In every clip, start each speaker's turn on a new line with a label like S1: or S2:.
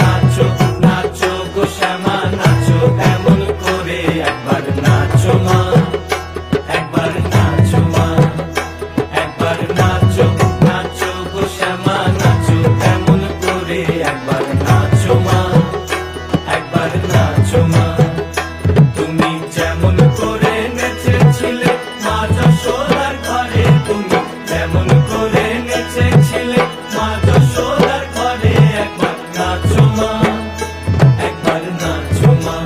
S1: নাচো নাচো গো শ্যামা নাচো এমন করে একবার নাচো মা, একবার নাচো মা, একবার নাচো নাচো গো শ্যামা নাচো এমন করে একবার নাচো মা, একবার নাচো মা। তুমি যেমন করে নেচেছিলে মা যশোদার ঘরে, তুমি যেমন করে নেচেছিলে মা যশোদার ঘরে, একবার নাচো মা, একবার নাচো মা,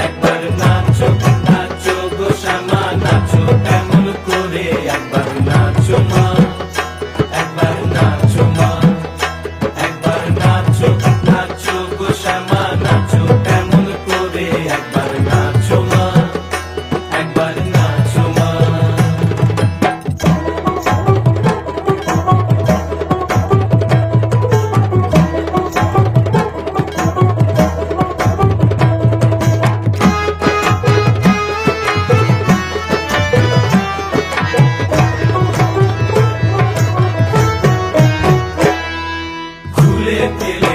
S1: একবার নাচো নাচো গো শ্যামা নাচো এমন করে একবার নাচো মা, একবার নাচো মা, একবার নাচো নাচো গো শ্যামা নাচো এমন করে একবার নাচো মা, একবার নাচো মা। খুলে দিল